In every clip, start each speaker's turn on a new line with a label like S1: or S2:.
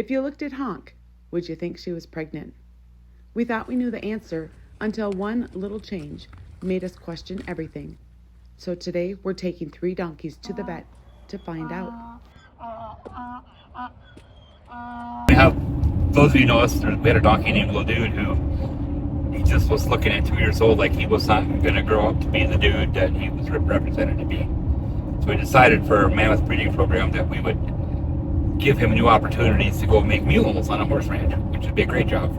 S1: If you looked at Honk, would you think she was pregnant? We thought we knew the answer until one little change made us question everything. So today we're taking 3 donkeys to the vet to find out.
S2: We have, those of you know us, we had a donkey named Little Dude who he just was looking at 2 years old like he was not going to grow up to be the dude that he was represented to be. So we decided for a Mammoth breeding program that we would give him new opportunities to go make mules on a horse ranch, which would be a great job.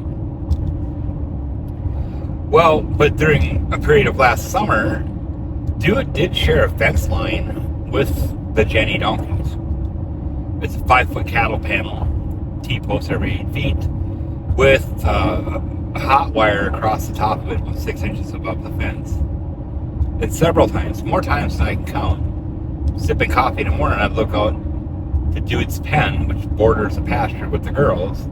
S2: Well, but during a period of last summer, Dude did share a fence line with the Jenny donkeys. It's a 5-foot cattle panel, T-post every 8 feet, with a hot wire across the top of it, 6 inches above the fence. And several times, more times than I can count, sipping coffee in the morning, I'd look out to Dude's pen, which borders a pasture with the girls,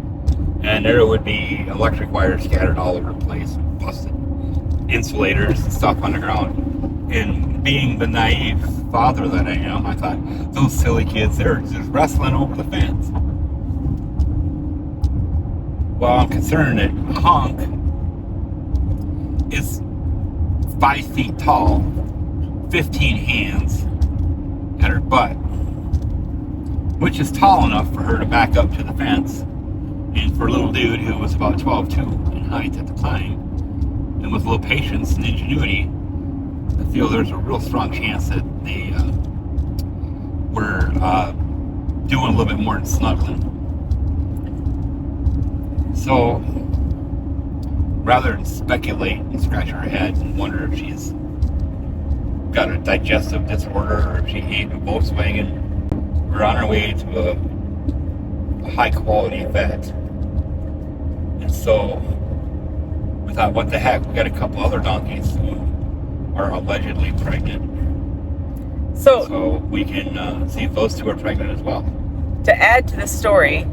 S2: and there would be electric wires scattered all over the place, busted insulators and stuff on the ground. And being the naive father that I am, I thought, those silly kids, they're just wrestling over the fence. Well, I'm concerned that Honk is 5 feet tall, 15 hands at her butt, which is tall enough for her to back up to the fence, and for Little Dude, who was about 12'2" in height at the time, and with a little patience and ingenuity, I feel there's a real strong chance that they were doing a little bit more than snuggling. So, rather than speculate and scratch her head and wonder if she's got a digestive disorder or if she ate a Volkswagen, we're on our way to a high quality vet. And so, we thought, what the heck, we got a couple other donkeys who are allegedly pregnant. So we can see if those 2 are pregnant as well.
S3: To add to the story,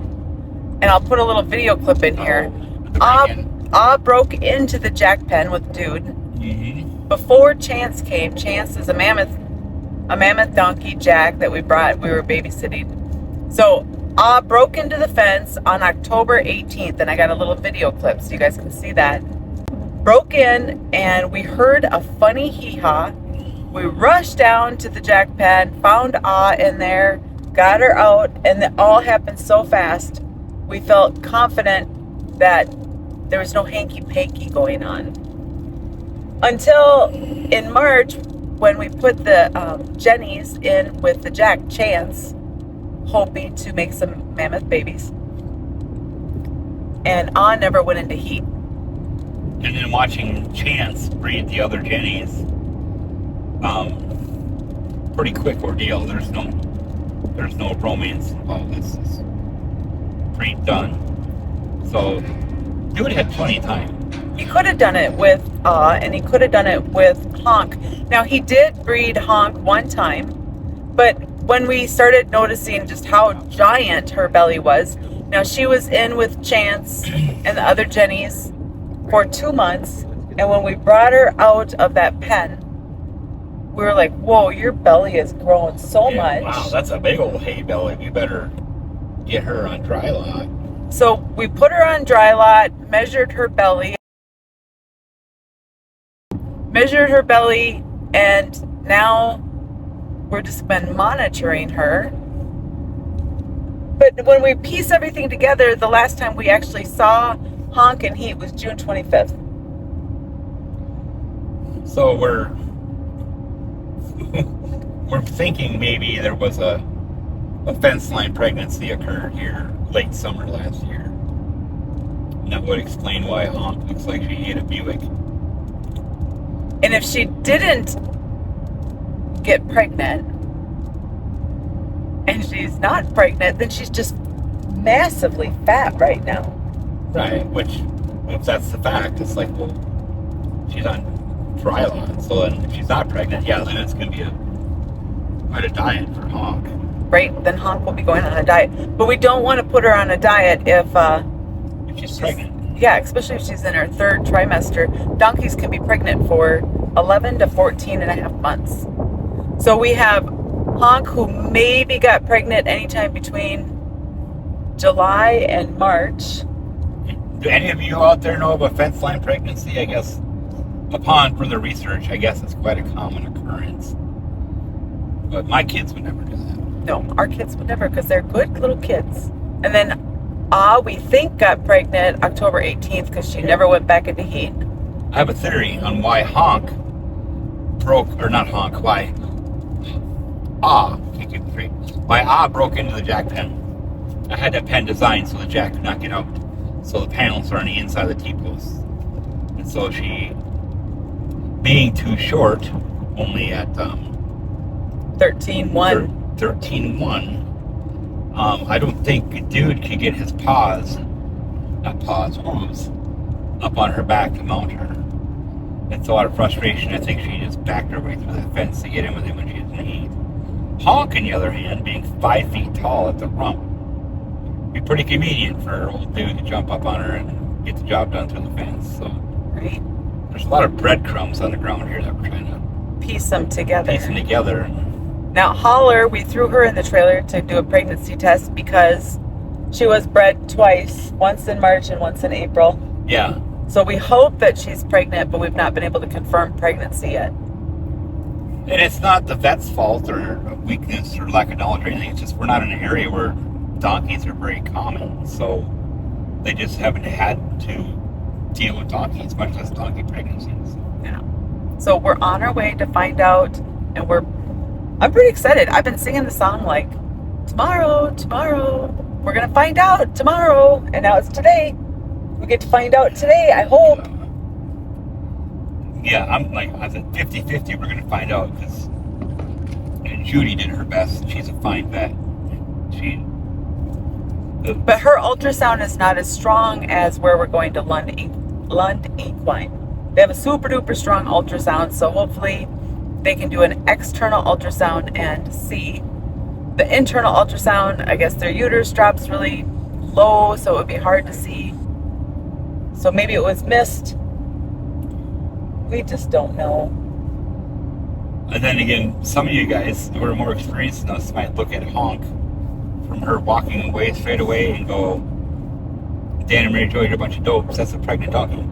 S3: and I'll put a little video clip in here. Ah broke into the jack pen with Dude.
S2: Mm-hmm.
S3: Before Chance came. Chance is a mammoth donkey jack that we were babysitting. So Ah broke into the fence on October 18th, and I got a little video clip so you guys can see that. Broke in, and we heard a funny hee-haw. We rushed down to the jack pen, found Ah in there, got her out, and it all happened so fast. We felt confident that there was no hanky-panky going on. Until in March, when we put the jennies in with the jack Chance, hoping to make some mammoth babies. And Ah never went into heat.
S2: And then watching Chance breed the other jennies, pretty quick ordeal. There's no romance involved. This is pre-done. So Dude had plenty of time.
S3: He could have done it with and he could have done it with Honk. Now he did breed Honk one time, but when we started noticing just how giant her belly was, now she was in with Chance and the other jennies for 2 months, and when we brought her out of that pen, we were like, whoa, your belly has grown so much.
S2: Wow, that's a big old hay belly. We better get her on dry lot.
S3: So we put her on dry lot, measured her belly, and now we're just been monitoring her. But when we piece everything together, the last time we actually saw Honk in heat was June 25th.
S2: So we're thinking maybe there was a fence line pregnancy occurred here late summer last year. And that would explain why Honk looks like she ate a Buick.
S3: And if she didn't get pregnant, and she's not pregnant, then she's just massively fat right now.
S2: Right, which, if that's the fact, it's like, well, she's on dry lot. So then if she's not pregnant, yeah, then it's going to be quite a diet for Honk.
S3: Right, then Honk will be going on a diet. But we don't want to put her on a diet if
S2: she's pregnant.
S3: Yeah, especially if she's in her 3rd trimester. Donkeys can be pregnant for 11 to 14 and a half months. So we have Honk, who maybe got pregnant anytime between July and March.
S2: Do any of you out there know of a fence line pregnancy? I guess upon further research, I guess it's quite a common occurrence. But my kids would never do that.
S3: No, our kids would never, because they're good little kids. And then we think got pregnant October 18th because she never went back into heat.
S2: I have a theory on why Honk broke, or not Honk, why can't keep it straight. Why broke into the jack pen. I had that pen designed so the jack could not get out. So the panels are on the inside of the T-posts. And so she, being too short, only at
S3: 13.1.
S2: 13.1, I don't think a dude could get his hooves up on her back to mount her. And so out of frustration, I think she just backed her way through that fence to get in with him when she was in heat. Honk, on the other hand, being 5 feet tall at the rump, be pretty convenient for an old dude to jump up on her and get the job done through the fence. So
S3: Right.
S2: there's a lot of breadcrumbs on the ground here that we're trying to
S3: Piece them together.
S2: piece them together.
S3: Now, Holler, we threw her in the trailer to do a pregnancy test because she was bred twice, once in March and once in April.
S2: Yeah.
S3: So we hope that she's pregnant, but we've not been able to confirm pregnancy yet.
S2: And it's not the vet's fault or weakness or lack of knowledge or anything. It's just we're not in an area where donkeys are very common. So they just haven't had to deal with donkeys, much less donkey pregnancies.
S3: Yeah. So we're on our way to find out, and I'm pretty excited. I've been singing the song like, tomorrow, we're going to find out tomorrow. And now it's today. We get to find out today, I hope.
S2: Yeah, I'm like, I said 50-50 we're going to find out because Judy did her best. She's a fine vet.
S3: But her ultrasound is not as strong as where we're going to Lund Equine. They have a super duper strong ultrasound, so hopefully they can do an external ultrasound and see. The internal ultrasound, I guess their uterus drops really low, so it would be hard to see. So maybe it was missed. We just don't know.
S2: And then again, some of you guys who are more experienced than us might look at Honk from her walking away straight away and go, Dan and Mary Jo, you're a bunch of dopes. That's a pregnant donkey.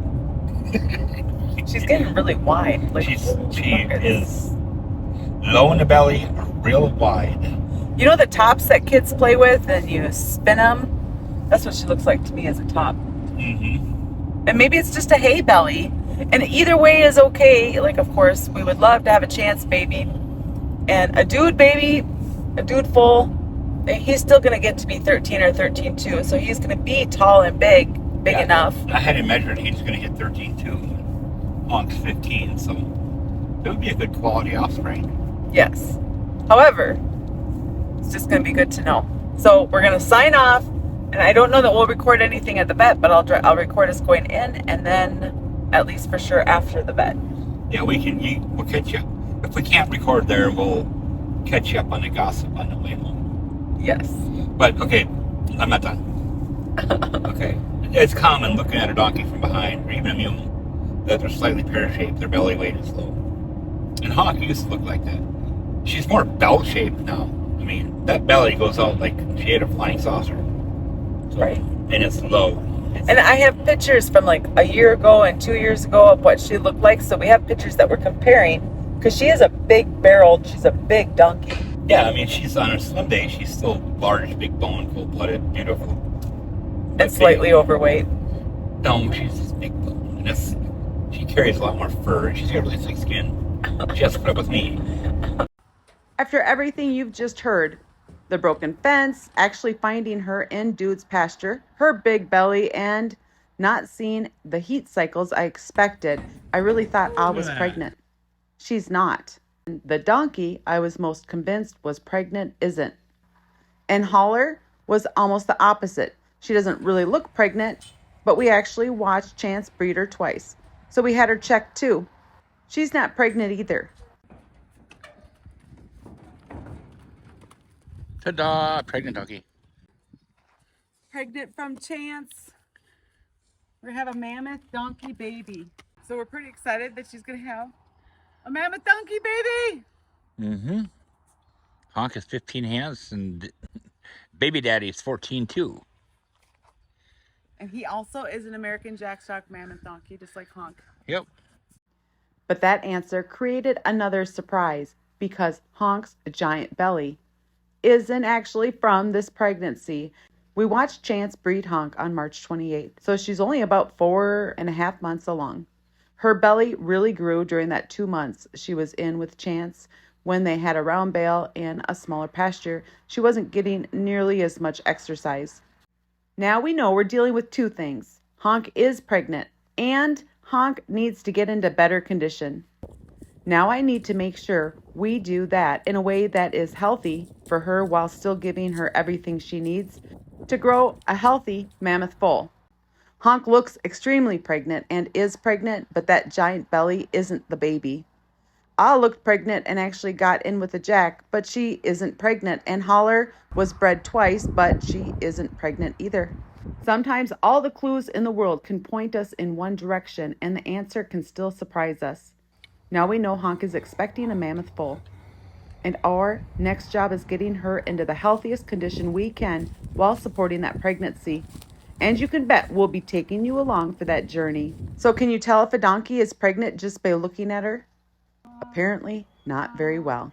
S3: She's getting really wide. Like,
S2: She is low in the belly, real wide.
S3: you know the tops that kids play with and you spin them? That's what she looks like to me as a top.
S2: Mm-hmm.
S3: And maybe it's just a hay belly. And either way is okay. Like, of course, we would love to have a chance baby. And a dude baby, a dude full, he's still going to get to be 13 or 13.2. So he's going to be tall and big enough.
S2: I had him measured. He's going to hit 13.2. Honk's 15. So it would be a good quality offspring.
S3: Yes. However, it's just going to be good to know. So we're going to sign off. And I don't know that we'll record anything at the vet, but I'll record us going in and then at least for sure after the vet.
S2: Yeah, we'll catch you. If we can't record there, we'll catch you up on the gossip on the way home.
S3: Yes.
S2: But, okay, I'm not done. Okay. It's common looking at a donkey from behind, or even a mule, that they're slightly pear-shaped, their belly weight is low. And Honk used to look like that. She's more bell-shaped now. I mean, that belly goes out like she ate a flying saucer. So,
S3: Right.
S2: And it's low.
S3: And I have pictures from like a year ago and 2 years ago of what she looked like. So we have pictures that we're comparing because she is a big barreled, she's a big donkey.
S2: Yeah, I mean, she's on her slim day. She's still large, big bone, cold-blooded, beautiful.
S3: And slightly overweight.
S2: No, she's just big bone. And she carries a lot more fur, and she's got really thick skin. She has to put up with me.
S1: After everything you've just heard, the broken fence, actually finding her in dude's pasture, her big belly, and not seeing the heat cycles I expected, I really thought I was pregnant. She's not. The donkey I was most convinced was pregnant isn't. And Holler was almost the opposite. She doesn't really look pregnant, but we actually watched Chance breed her twice. So we had her checked too. She's not pregnant either.
S2: Ta-da! Pregnant donkey.
S1: Pregnant from Chance. We're gonna have a mammoth donkey baby. So we're pretty excited that she's gonna have a mammoth donkey baby.
S2: Mm-hmm. Honk is 15 hands, and baby daddy is 14 too.
S1: And he also is an American Jackstock Mammoth donkey, just like Honk.
S2: Yep.
S1: But that answer created another surprise because Honk's giant belly isn't actually from this pregnancy. We watched Chance breed Honk on March 28th, so she's only about 4.5 months along. Her belly really grew during that 2 months she was in with Chance. When they had a round bale and a smaller pasture, she wasn't getting nearly as much exercise. Now we know we're dealing with two things. Honk is pregnant, and Honk needs to get into better condition. Now I need to make sure we do that in a way that is healthy for her while still giving her everything she needs to grow a healthy mammoth foal. Honk looks extremely pregnant and is pregnant, but that giant belly isn't the baby. Ah looked pregnant and actually got in with a jack, but she isn't pregnant. And Holler was bred twice, but she isn't pregnant either. Sometimes all the clues in the world can point us in one direction, and the answer can still surprise us. Now we know Honk is expecting a mammoth foal, and our next job is getting her into the healthiest condition we can while supporting that pregnancy. And you can bet we'll be taking you along for that journey. So can you tell if a donkey is pregnant just by looking at her? Apparently not very well.